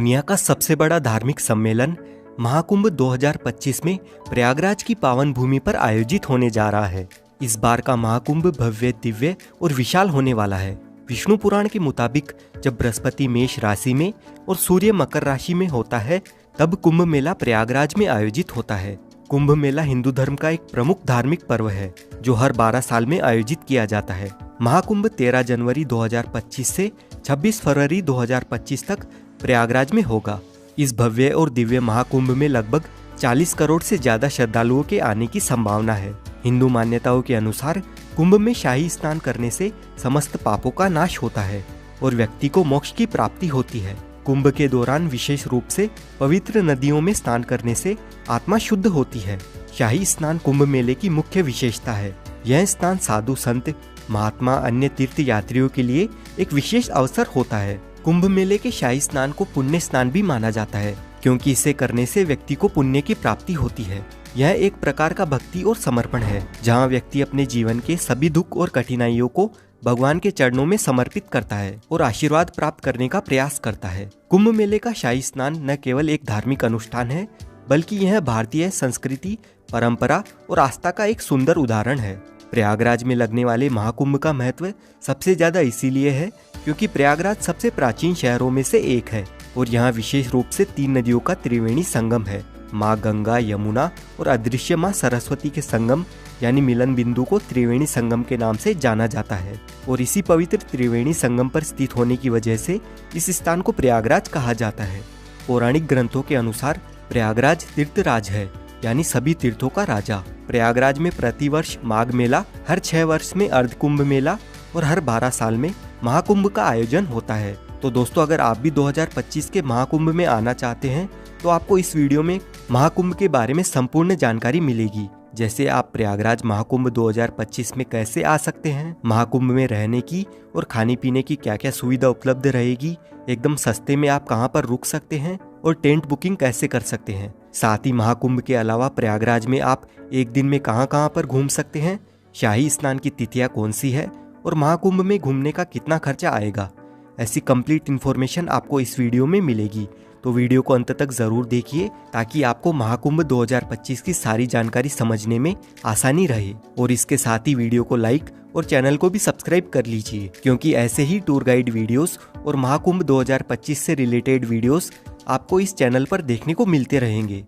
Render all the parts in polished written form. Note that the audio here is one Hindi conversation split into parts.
दुनिया का सबसे बड़ा धार्मिक सम्मेलन महाकुंभ 2025 में प्रयागराज की पावन भूमि पर आयोजित होने जा रहा है। इस बार का महाकुंभ भव्य, दिव्य और विशाल होने वाला है। विष्णु पुराण के मुताबिक जब बृहस्पति मेष राशि में और सूर्य मकर राशि में होता है, तब कुंभ मेला प्रयागराज में आयोजित होता है। कुंभ मेला हिंदू धर्म का एक प्रमुख धार्मिक पर्व है, जो हर 12 साल में आयोजित किया जाता है। महाकुंभ 13 जनवरी 2025 से 26 फरवरी 2025 तक प्रयागराज में होगा। इस भव्य और दिव्य महाकुंभ में लगभग 40 करोड़ से ज्यादा श्रद्धालुओं के आने की संभावना है। हिंदू मान्यताओं के अनुसार कुंभ में शाही स्नान करने से समस्त पापों का नाश होता है और व्यक्ति को मोक्ष की प्राप्ति होती है। कुंभ के दौरान विशेष रूप से पवित्र नदियों में स्नान करने से आत्मा शुद्ध होती है। शाही स्नान कुंभ मेले की मुख्य विशेषता है। यह स्नान साधु संत, महात्मा, अन्य तीर्थ यात्रियों के लिए एक विशेष अवसर होता है। कुंभ मेले के शाही स्नान को पुण्य स्नान भी माना जाता है, क्योंकि इसे करने से व्यक्ति को पुण्य की प्राप्ति होती है। यह एक प्रकार का भक्ति और समर्पण है, जहाँ व्यक्ति अपने जीवन के सभी दुख और कठिनाइयों को भगवान के चरणों में समर्पित करता है और आशीर्वाद प्राप्त करने का प्रयास करता है। कुंभ मेले का शाही स्नान न केवल एक धार्मिक अनुष्ठान है, बल्कि यह भारतीय संस्कृति, परंपरा और आस्था का एक सुंदर उदाहरण है। प्रयागराज में लगने वाले महाकुंभ का महत्व सबसे ज्यादा इसीलिए है क्योंकि प्रयागराज सबसे प्राचीन शहरों में से एक है और यहाँ विशेष रूप से 3 नदियों का त्रिवेणी संगम है। माँ गंगा, यमुना और अदृश्य माँ सरस्वती के संगम यानी मिलन बिंदु को त्रिवेणी संगम के नाम से जाना जाता है और इसी पवित्र त्रिवेणी संगम पर स्थित होने की वजह से इस स्थान को प्रयागराज कहा जाता है। पौराणिक ग्रंथों के अनुसार प्रयागराज तीर्थराज है, यानी सभी तीर्थों का राजा। प्रयागराज में प्रतिवर्ष माघ मेला, हर 6 वर्ष में अर्धकुंभ मेला और हर 12 साल में महाकुंभ का आयोजन होता है। तो दोस्तों, अगर आप भी 2025 के महाकुंभ में आना चाहते हैं तो आपको इस वीडियो में महाकुंभ के बारे में संपूर्ण जानकारी मिलेगी। जैसे आप प्रयागराज महाकुंभ 2025 में कैसे आ सकते हैं, महाकुंभ में रहने की और खाने पीने की क्या क्या सुविधा उपलब्ध रहेगी, एकदम सस्ते में आप कहां पर रुक सकते हैं और टेंट बुकिंग कैसे कर सकते हैं। साथ ही महाकुंभ के अलावा प्रयागराज में आप एक दिन में कहां पर घूम सकते हैं, शाही स्नान की तिथियां कौन सी है और महाकुंभ में घूमने का कितना खर्चा आएगा, ऐसी कंप्लीट इन्फॉर्मेशन आपको इस वीडियो में मिलेगी। तो वीडियो को अंत तक जरूर देखिए ताकि आपको महाकुंभ 2025 की सारी जानकारी समझने में आसानी रहे। और इसके साथ ही वीडियो को लाइक और चैनल को भी सब्सक्राइब कर लीजिए, क्योंकि ऐसे ही टूर गाइड वीडियोस और महाकुंभ 2025 से रिलेटेड वीडियोस आपको इस चैनल पर देखने को मिलते रहेंगे।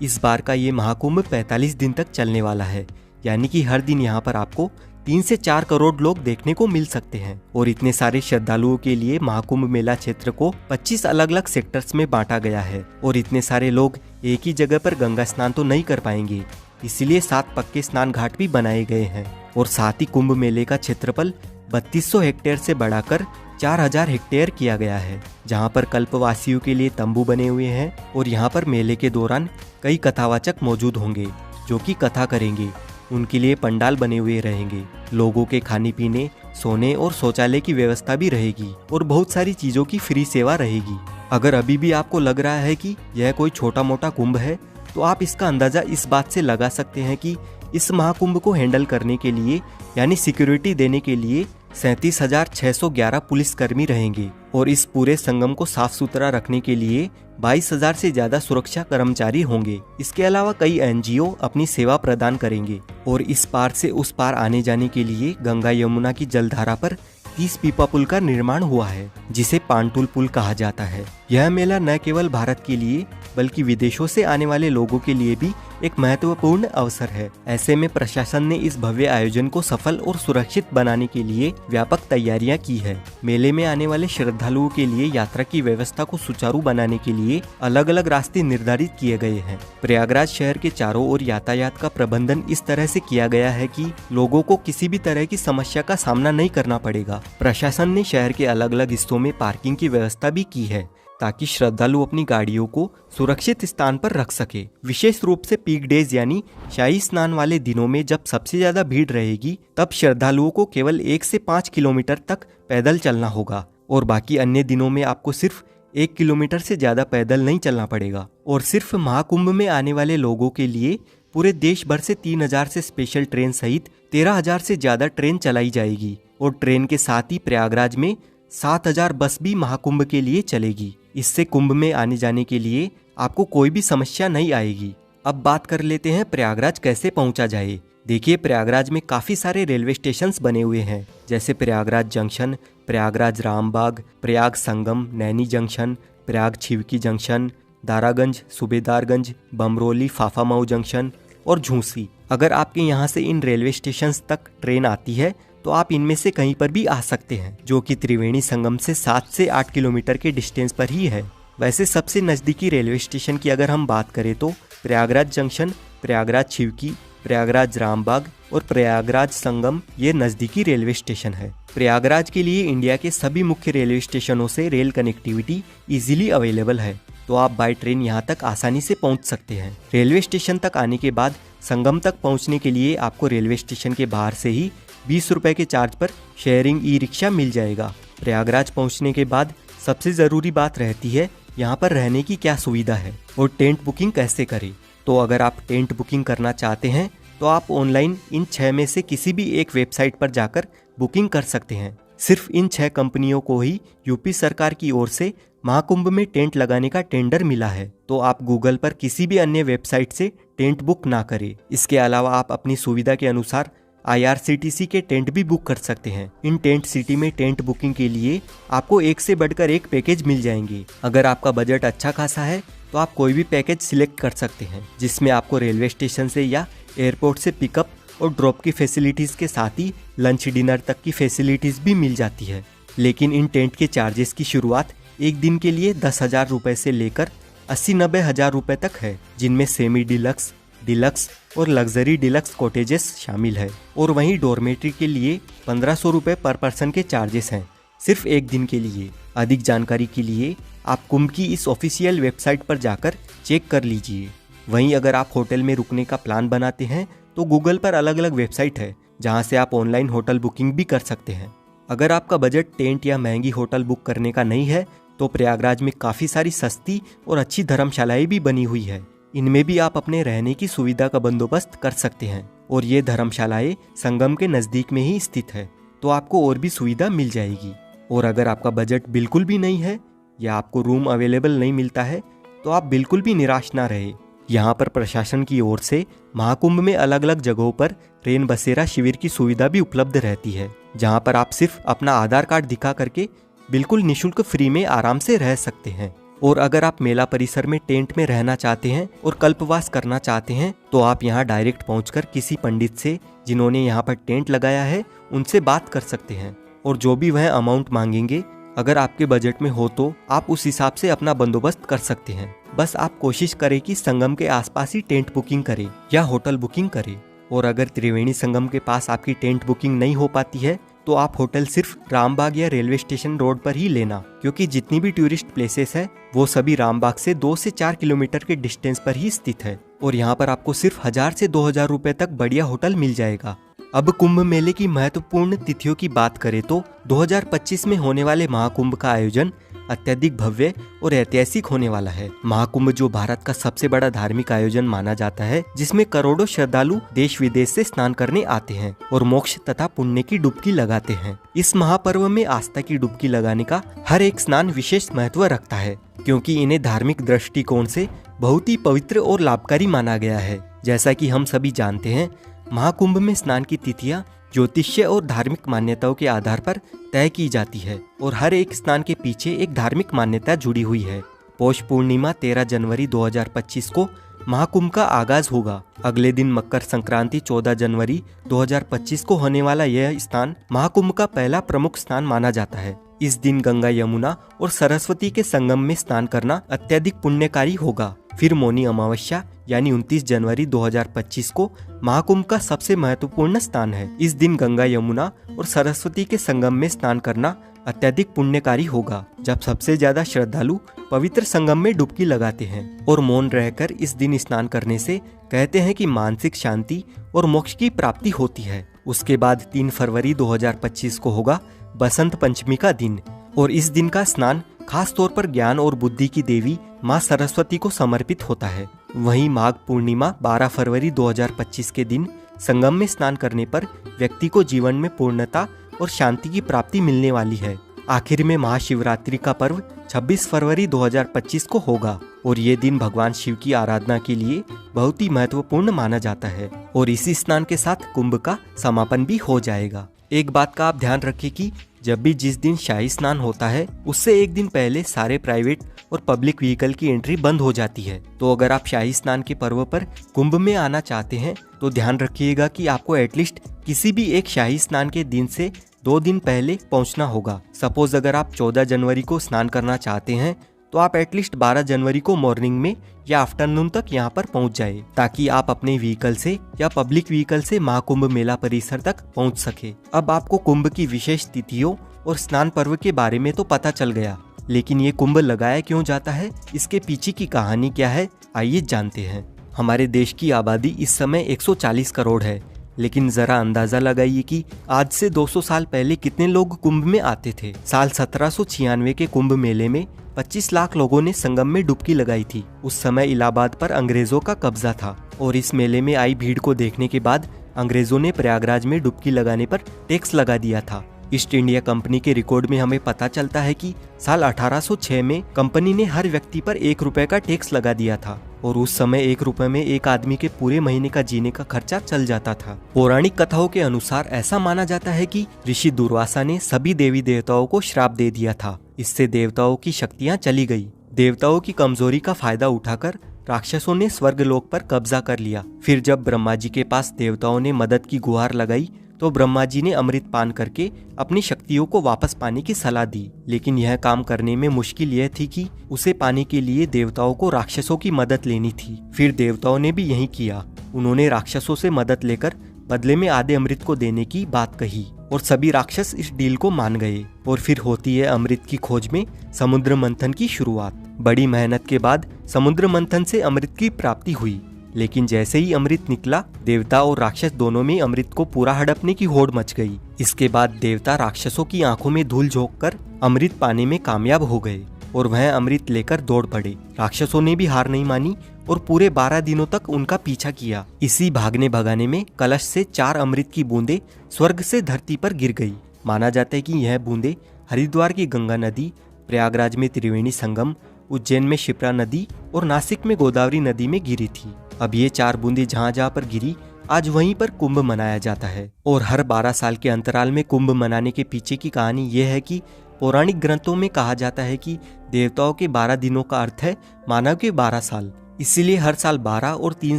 इस बार का ये महाकुंभ 45 दिन तक चलने वाला है, यानी कि हर दिन यहाँ पर आपको 3 से 4 करोड़ लोग देखने को मिल सकते हैं। और इतने सारे श्रद्धालुओं के लिए महाकुंभ मेला क्षेत्र को 25 अलग अलग सेक्टर्स में बांटा गया है और इतने सारे लोग एक ही जगह पर गंगा स्नान तो नहीं कर पाएंगे, इसलिए 7 पक्के स्नान घाट भी बनाए गए हैं। और साथ ही कुंभ मेले का क्षेत्रफल 3200 हेक्टेयर से बढ़ाकर 4000 हेक्टेयर किया गया है, जहां पर कल्पवासियों के लिए तंबू बने हुए हैं और यहां पर मेले के दौरान कई कथावाचक मौजूद होंगे जो कि कथा करेंगे। उनके लिए पंडाल बने हुए रहेंगे, लोगों के खाने पीने, सोने और शौचालय की व्यवस्था भी रहेगी और बहुत सारी चीजों की फ्री सेवा रहेगी। अगर अभी भी आपको लग रहा है कि यह कोई छोटा मोटा कुंभ है, तो आप इसका अंदाजा इस बात से लगा सकते हैं कि इस महाकुंभ को हैंडल करने के लिए यानी सिक्योरिटी देने के लिए 37,611 पुलिसकर्मी रहेंगे और इस पूरे संगम को साफ सुथरा रखने के लिए 22,000 से ज्यादा सुरक्षा कर्मचारी होंगे। इसके अलावा कई एनजीओ अपनी सेवा प्रदान करेंगे और इस पार से उस पार आने जाने के लिए गंगा यमुना की जलधारा पर 30 पीपा पुल का निर्माण हुआ है, जिसे पांटुल पुल कहा जाता है। यह मेला न केवल भारत के लिए बल्कि विदेशों से आने वाले लोगों के लिए भी एक महत्वपूर्ण अवसर है। ऐसे में प्रशासन ने इस भव्य आयोजन को सफल और सुरक्षित बनाने के लिए व्यापक तैयारियां की है। मेले में आने वाले श्रद्धालुओं के लिए यात्रा की व्यवस्था को सुचारू बनाने के लिए अलग अलग रास्ते निर्धारित किए गए हैं। प्रयागराज शहर के चारों ओर यातायात का प्रबंधन इस तरह से किया गया है कि लोगों को किसी भी तरह की समस्या का सामना नहीं करना पड़ेगा। प्रशासन ने शहर के अलग अलग हिस्सों में पार्किंग की व्यवस्था भी की है, ताकि श्रद्धालु अपनी गाड़ियों को सुरक्षित स्थान पर रख सके। विशेष रूप से पीक डेज यानी शाही स्नान वाले दिनों में जब सबसे ज्यादा भीड़ रहेगी, तब श्रद्धालुओं को केवल 1 से 5 किलोमीटर तक पैदल चलना होगा और बाकी अन्य दिनों में आपको सिर्फ 1 किलोमीटर से ज्यादा पैदल नहीं चलना पड़ेगा। और सिर्फ महाकुंभ में आने वाले लोगों के लिए पूरे देश भर से 3000 से स्पेशल ट्रेन सहित 13,000 से ज्यादा ट्रेन चलाई जाएगी और ट्रेन के साथ ही प्रयागराज में 7,000 बस भी महाकुंभ के लिए चलेगी। इससे कुंभ में आने जाने के लिए आपको कोई भी समस्या नहीं आएगी। अब बात कर लेते हैं प्रयागराज कैसे पहुंचा जाए। देखिए, प्रयागराज में काफी सारे रेलवे स्टेशंस बने हुए हैं, जैसे Prayagraj junction, Prayagraj Rambagh, Prayag Sangam, Naini junction, Prayag Chheoki junction, Daraganj, Subedarganj, Bamrauli, Phaphamau junction और झूसी। अगर आपके यहाँ से इन रेलवे स्टेशंस तक ट्रेन आती है तो आप इनमें से कहीं पर भी आ सकते हैं, जो कि त्रिवेणी संगम से 7 से 8 किलोमीटर के डिस्टेंस पर ही है। वैसे सबसे नज़दीकी रेलवे स्टेशन की अगर हम बात करें तो प्रयागराज जंक्शन, प्रयागराज छिवकी, प्रयागराज रामबाग और प्रयागराज संगम ये नज़दीकी रेलवे स्टेशन है। प्रयागराज के लिए इंडिया के सभी मुख्य रेलवे स्टेशनों से रेल कनेक्टिविटी इजीली अवेलेबल है, तो आप बाय ट्रेन यहाँ तक आसानी से पहुँच सकते हैं। रेलवे स्टेशन तक आने के बाद संगम तक पहुँचने के लिए आपको रेलवे स्टेशन के बाहर से ही 20 रुपए के चार्ज पर शेयरिंग ई रिक्शा मिल जाएगा। प्रयागराज पहुँचने के बाद सबसे ज़रूरी बात रहती है यहाँ पर रहने की क्या सुविधा है और टेंट बुकिंग कैसे करें। तो अगर आप टेंट बुकिंग करना चाहते हैं तो आप ऑनलाइन इन 6 में से किसी भी एक वेबसाइट पर जाकर बुकिंग कर सकते हैं। सिर्फ इन 6 कंपनियों को ही यूपी सरकार की ओर से महाकुंभ में टेंट लगाने का टेंडर मिला है, तो आप गूगल पर किसी भी अन्य वेबसाइट से टेंट बुक ना करें। इसके अलावा आप अपनी सुविधा के अनुसार IRCTC के टेंट भी बुक कर सकते हैं। इन टेंट सिटी में टेंट बुकिंग के लिए आपको एक से बढ़कर एक पैकेज मिल जाएंगे। अगर आपका बजट अच्छा खासा है तो आप कोई भी पैकेज सिलेक्ट कर सकते हैं, जिसमें आपको रेलवे स्टेशन से या एयरपोर्ट से पिकअप और ड्रॉप की फैसिलिटीज़ के साथ ही लंच डिनर तक की फैसिलिटीज़ भी मिल जाती है। लेकिन इन टेंट के चार्जेस की शुरुआत एक दिन के लिए 10,000 रुपये से लेकर 80-90 हज़ार रुपये तक है, जिनमें सेमी डिलक्स, डिलक्स और लग्जरी डिलक्स कॉटेजेस शामिल है। और वहीं डॉर्मेट्री के लिए 1,500 रुपये पर पर्सन के चार्जेस हैं, सिर्फ एक दिन के लिए। अधिक जानकारी के लिए आप कुंभ की इस ऑफिशियल वेबसाइट पर जाकर चेक कर लीजिए। वहीं अगर आप होटल में रुकने का प्लान बनाते हैं तो गूगल पर अलग अलग वेबसाइट है, जहां से आप ऑनलाइन होटल बुकिंग भी कर सकते हैं। अगर आपका बजट टेंट या महंगी होटल बुक करने का नहीं है तो प्रयागराज में काफ़ी सारी सस्ती और अच्छी धर्मशालाएं भी बनी हुई है। इनमें भी आप अपने रहने की सुविधा का बंदोबस्त कर सकते हैं, और ये धर्मशालाएं संगम के नज़दीक में ही स्थित है, तो आपको और भी सुविधा मिल जाएगी। और अगर आपका बजट बिल्कुल भी नहीं है या आपको रूम अवेलेबल नहीं मिलता है तो आप बिल्कुल भी निराश ना रहे। यहाँ पर प्रशासन की ओर से महाकुंभ में अलग अलग जगहों पर रेन बसेरा शिविर की सुविधा भी उपलब्ध रहती है, जहाँ पर आप सिर्फ अपना आधार कार्ड दिखा करके बिल्कुल निःशुल्क फ्री में आराम से रह सकते हैं। और अगर आप मेला परिसर में टेंट में रहना चाहते हैं और कल्पवास करना चाहते हैं तो आप यहाँ डायरेक्ट पहुँचकर किसी पंडित से जिन्होंने यहाँ पर टेंट लगाया है उनसे बात कर सकते हैं, और जो भी वह अमाउंट मांगेंगे अगर आपके बजट में हो तो आप उस हिसाब से अपना बंदोबस्त कर सकते हैं। बस आप कोशिश करें कि संगम के आसपास ही टेंट बुकिंग करें या होटल बुकिंग करें। और अगर त्रिवेणी संगम के पास आपकी टेंट बुकिंग नहीं हो पाती है तो आप होटल सिर्फ रामबाग या रेलवे स्टेशन रोड पर ही लेना, क्योंकि जितनी भी टूरिस्ट प्लेसेस है वो सभी रामबाग से 2 से 4 किलोमीटर के डिस्टेंस पर ही स्थित है। और यहाँ पर आपको सिर्फ 1,000 से 2,000 रुपए तक बढ़िया होटल मिल जाएगा। अब कुंभ मेले की महत्वपूर्ण तिथियों की बात करें तो 2025 में होने वाले महाकुंभ का आयोजन अत्यधिक भव्य और ऐतिहासिक होने वाला है। महाकुंभ जो भारत का सबसे बड़ा धार्मिक आयोजन माना जाता है, जिसमें करोड़ों श्रद्धालु देश विदेश से स्नान करने आते हैं और मोक्ष तथा पुण्य की डुबकी लगाते हैं। इस महापर्व में आस्था की डुबकी लगाने का हर एक स्नान विशेष महत्व रखता है, क्योंकि इन्हें धार्मिक दृष्टिकोण से बहुत ही पवित्र और लाभकारी माना गया है। जैसा कि हम सभी जानते हैं, महाकुंभ में स्नान की तिथियां ज्योतिष्य और धार्मिक मान्यताओं के आधार पर तय की जाती है, और हर एक स्नान के पीछे एक धार्मिक मान्यता जुड़ी हुई है। पौष पूर्णिमा 13 जनवरी 2025 को महाकुंभ का आगाज होगा। अगले दिन मकर संक्रांति 14 जनवरी 2025 को होने वाला यह स्नान महाकुंभ का पहला प्रमुख स्नान माना जाता है। इस दिन गंगा, यमुना और सरस्वती के संगम में स्नान करना अत्यधिक पुण्यकारी होगा। फिर मौनी अमावस्या यानी 29 जनवरी 2025 को महाकुंभ का सबसे महत्वपूर्ण स्नान है। इस दिन गंगा, यमुना और सरस्वती के संगम में स्नान करना अत्यधिक पुण्यकारी होगा, जब सबसे ज्यादा श्रद्धालु पवित्र संगम में डुबकी लगाते हैं। और मौन रहकर इस दिन स्नान करने से कहते हैं कि मानसिक शांति और मोक्ष की प्राप्ति होती है। उसके बाद 3 फरवरी 2025 को होगा बसंत पंचमी का दिन, और इस दिन का स्नान खास तौर पर ज्ञान और बुद्धि की देवी माँ सरस्वती को समर्पित होता है। वहीं माघ पूर्णिमा 12 फरवरी 2025 के दिन संगम में स्नान करने पर व्यक्ति को जीवन में पूर्णता और शांति की प्राप्ति मिलने वाली है। आखिर में महाशिवरात्रि का पर्व 26 फरवरी 2025 को होगा और ये दिन भगवान शिव की आराधना के लिए बहुत ही महत्वपूर्ण माना जाता है और इसी स्नान के साथ कुंभ का समापन भी हो जाएगा। एक बात का आप ध्यान रखिए कि जब भी जिस दिन शाही स्नान होता है उससे एक दिन पहले सारे प्राइवेट और पब्लिक व्हीकल की एंट्री बंद हो जाती है। तो अगर आप शाही स्नान के पर्व पर कुंभ में आना चाहते हैं तो ध्यान रखिएगा कि आपको एटलीस्ट किसी भी एक शाही स्नान के दिन से 2 दिन पहले पहुंचना होगा। सपोज अगर आप 14 जनवरी को स्नान करना चाहते हैं तो आप एटलीस्ट 12 जनवरी को मॉर्निंग में या आफ्टरनून तक यहाँ पर पहुँच जाए ताकि आप अपने व्हीकल से या पब्लिक व्हीकल से महाकुंभ मेला परिसर तक पहुँच सके। अब आपको कुंभ की विशेष तिथियों और स्नान पर्व के बारे में तो पता चल गया, लेकिन ये कुंभ लगाया क्यों जाता है, इसके पीछे की कहानी क्या है, आइए जानते हैं। हमारे देश की आबादी इस समय 140 करोड़ है, लेकिन जरा अंदाजा लगाइए कि आज से 200 साल पहले कितने लोग कुंभ में आते थे। साल 1796 के कुंभ मेले में 25 लाख लोगों ने संगम में डुबकी लगाई थी। उस समय इलाहाबाद पर अंग्रेजों का कब्जा था और इस मेले में आई भीड़ को देखने के बाद अंग्रेजों ने प्रयागराज में डुबकी लगाने पर टैक्स लगा दिया था। ईस्ट इंडिया कंपनी के रिकॉर्ड में हमें पता चलता है कि साल 1806 में कंपनी ने हर व्यक्ति पर 1 रुपए का टैक्स लगा दिया था और उस समय 1 रुपए में एक आदमी के पूरे महीने का जीने का खर्चा चल जाता था। पौराणिक कथाओं के अनुसार ऐसा माना जाता है कि ऋषि दुर्वासा ने सभी देवी देवताओं को श्राप दे दिया था। इससे देवताओं की शक्तियाँ चली गई। देवताओं की कमजोरी का फायदा उठाकर राक्षसों ने स्वर्गलोक पर कब्जा कर लिया। फिर जब ब्रह्मा जी के पास देवताओं ने मदद की गुहार लगाई तो ब्रह्मा जी ने अमृत पान करके अपनी शक्तियों को वापस पाने की सलाह दी, लेकिन यह काम करने में मुश्किल यह थी कि उसे पाने के लिए देवताओं को राक्षसों की मदद लेनी थी। फिर देवताओं ने भी यही किया। उन्होंने राक्षसों से मदद लेकर बदले में आधे अमृत को देने की बात कही और सभी राक्षस इस डील को मान गए। और फिर होती है अमृत की खोज में समुद्र मंथन की शुरुआत। बड़ी मेहनत के बाद समुद्र मंथन से अमृत की प्राप्ति हुई, लेकिन जैसे ही अमृत निकला देवता और राक्षस दोनों में अमृत को पूरा हड़पने की होड़ मच गई। इसके बाद देवता राक्षसों की आंखों में धूल झोंककर अमृत पाने में कामयाब हो गए और वह अमृत लेकर दौड़ पड़े। राक्षसों ने भी हार नहीं मानी और पूरे 12 दिनों तक उनका पीछा किया। इसी भागने भगाने में कलश से 4 अमृत की बूंदें स्वर्ग से धरती पर गिर गई। माना जाता है कि यह बूंदें हरिद्वार की गंगा नदी, प्रयागराज में त्रिवेणी संगम, उज्जैन में शिप्रा नदी और नासिक में गोदावरी नदी में गिरी थी। अब ये 4 बूंदें जहाँ जहाँ पर गिरी आज वहीं पर कुंभ मनाया जाता है। और हर 12 साल के अंतराल में कुंभ मनाने के पीछे की कहानी ये है कि पौराणिक ग्रंथों में कहा जाता है कि देवताओं के 12 दिनों का अर्थ है मानव के 12 साल। इसीलिए हर साल 12 और 3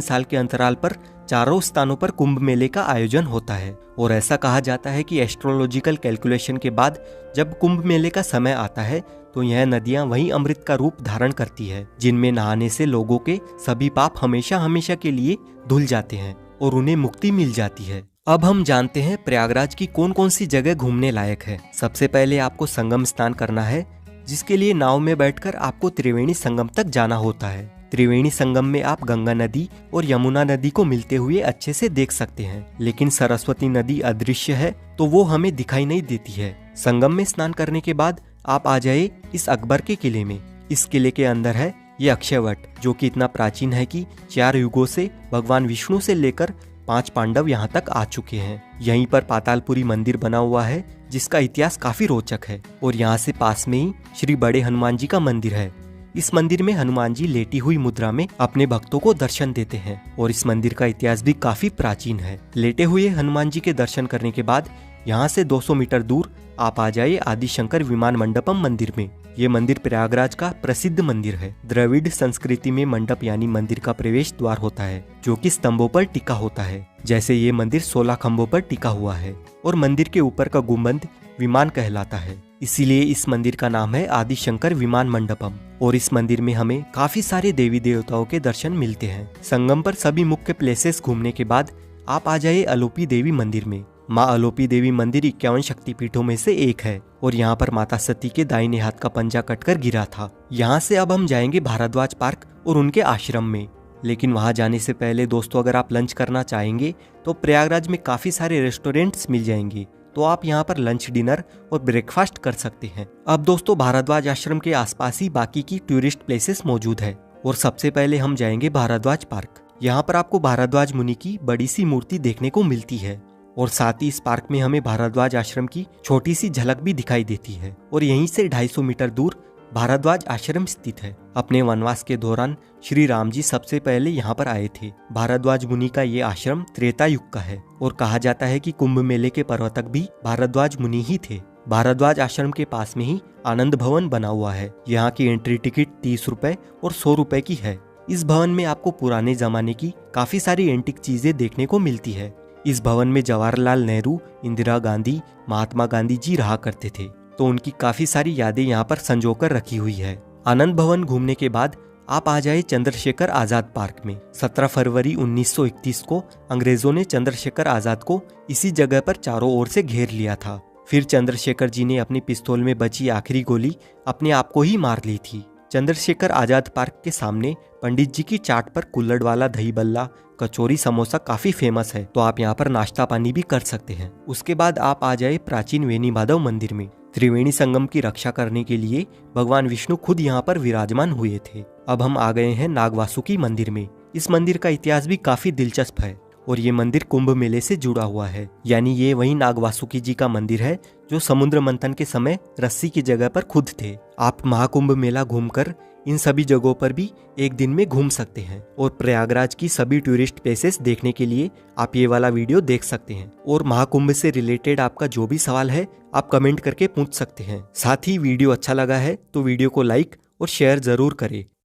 साल के अंतराल पर चारों स्थानों पर कुंभ मेले का आयोजन होता है। और ऐसा कहा जाता है कि एस्ट्रोलॉजिकल कैलकुलेशन के बाद जब कुंभ मेले का समय आता है तो यह नदियां वही अमृत का रूप धारण करती है, जिनमें नहाने से लोगों के सभी पाप हमेशा हमेशा के लिए धुल जाते हैं और उन्हें मुक्ति मिल जाती है। अब हम जानते हैं प्रयागराज की कौन कौन सी जगह घूमने लायक है। सबसे पहले आपको संगम स्नान करना है, जिसके लिए नाव में बैठकर आपको त्रिवेणी संगम तक जाना होता है। त्रिवेणी संगम में आप गंगा नदी और यमुना नदी को मिलते हुए अच्छे से देख सकते हैं, लेकिन सरस्वती नदी अदृश्य है तो वो हमें दिखाई नहीं देती है। संगम में स्नान करने के बाद आप आ जाए इस अकबर के किले में। इस किले के अंदर है ये अक्षयवट, जो कि इतना प्राचीन है कि 4 युगों से भगवान विष्णु से लेकर 5 पांडव यहाँ तक आ चुके हैं। यहीं पर पातालपुरी मंदिर बना हुआ है, जिसका इतिहास काफी रोचक है। और यहाँ से पास में ही श्री बड़े हनुमान जी का मंदिर है। इस मंदिर में हनुमान जी लेटी हुई मुद्रा में अपने भक्तों को दर्शन देते हैं और इस मंदिर का इतिहास भी काफी प्राचीन है। लेटे हुए हनुमान जी के दर्शन करने के बाद यहाँ से 200 मीटर दूर आप आ जाइए आदिशंकर विमान मंडपम मंदिर में। ये मंदिर प्रयागराज का प्रसिद्ध मंदिर है। द्रविड़ संस्कृति में मंडप यानी मंदिर का प्रवेश द्वार होता है, जो कि स्तंभों पर टिका होता है। जैसे ये मंदिर 16 खंभों पर टिका हुआ है और मंदिर के ऊपर का गुंबद विमान कहलाता है। इसीलिए इस मंदिर का नाम है आदिशंकर विमान मंडपम। और इस मंदिर में हमें काफी सारे देवी देवताओं के दर्शन मिलते हैं। संगम पर सभी मुख्य प्लेसेस घूमने के बाद आप आ जाइए अलोपी देवी मंदिर में। माँ अलोपी देवी मंदिर 51 शक्तिपीठों में से एक है और यहाँ पर माता सती के दाहिने हाथ का पंजा कटकर गिरा था। यहाँ से अब हम जाएंगे भारद्वाज पार्क और उनके आश्रम में। लेकिन वहाँ जाने से पहले दोस्तों, अगर आप लंच करना चाहेंगे तो प्रयागराज में काफी सारे रेस्टोरेंट्स मिल जाएंगे, तो आप यहाँ पर लंच, डिनर और ब्रेकफास्ट कर सकते हैं। अब दोस्तों, भारद्वाज आश्रम के आसपास ही बाकी की टूरिस्ट प्लेसेस मौजूद है और सबसे पहले हम जाएंगे भारद्वाज पार्क। यहाँ पर आपको भारद्वाज मुनि की बड़ी सी मूर्ति देखने को मिलती है और साथ ही इस पार्क में हमें भारद्वाज आश्रम की छोटी सी झलक भी दिखाई देती है। और यहीं से 250 मीटर दूर भारद्वाज आश्रम स्थित है। अपने वनवास के दौरान श्री राम जी सबसे पहले यहाँ पर आए थे। भारद्वाज मुनि का ये आश्रम त्रेता युग का है और कहा जाता है कि कुंभ मेले के प्रवर्तक भी भारद्वाज मुनि ही थे। भारद्वाज आश्रम के पास में ही आनंद भवन बना हुआ है। यहाँ की एंट्री टिकट 30 रुपए और 100 रुपए की है। इस भवन में आपको पुराने जमाने की काफी सारी एंटिक चीजें देखने को मिलती है। इस भवन में जवाहरलाल नेहरू, इंदिरा गांधी, महात्मा गांधी जी रहा करते थे, तो उनकी काफी सारी यादें यहाँ पर संजोकर रखी हुई है। आनंद भवन घूमने के बाद आप आ जाए चंद्रशेखर आजाद पार्क में। 17 फरवरी 1931 को अंग्रेजों ने चंद्रशेखर आजाद को इसी जगह पर चारों ओर से घेर लिया था। फिर चंद्रशेखर जी ने अपनी पिस्तौल में बची आखिरी गोली अपने आप को ही मार ली थी। चंद्रशेखर आजाद पार्क के सामने पंडित जी की चाट पर कुल्हड़ वाला दही बल्ला, कचौरी, समोसा काफी फेमस है, तो आप यहाँ पर नाश्ता पानी भी कर सकते हैं। उसके बाद आप आ जाए प्राचीन वेणी माधव मंदिर में। त्रिवेणी संगम की रक्षा करने के लिए भगवान विष्णु खुद यहाँ पर विराजमान हुए थे। अब हम आ गए हैं नागवासुकी मंदिर में। इस मंदिर का इतिहास भी काफी दिलचस्प है और ये मंदिर कुंभ मेले से जुड़ा हुआ है। यानी ये वही नागवासुकी जी का मंदिर है जो समुद्र मंथन के समय रस्सी की जगह पर खुद थे। आप महाकुंभ मेला घूमकर इन सभी जगहों पर भी एक दिन में घूम सकते हैं और प्रयागराज की सभी टूरिस्ट प्लेसेस देखने के लिए आप ये वाला वीडियो देख सकते हैं। और महाकुंभ से रिलेटेड आपका जो भी सवाल है आप कमेंट करके पूछ सकते हैं। साथ ही वीडियो अच्छा लगा है तो वीडियो को लाइक और शेयर जरूर करें।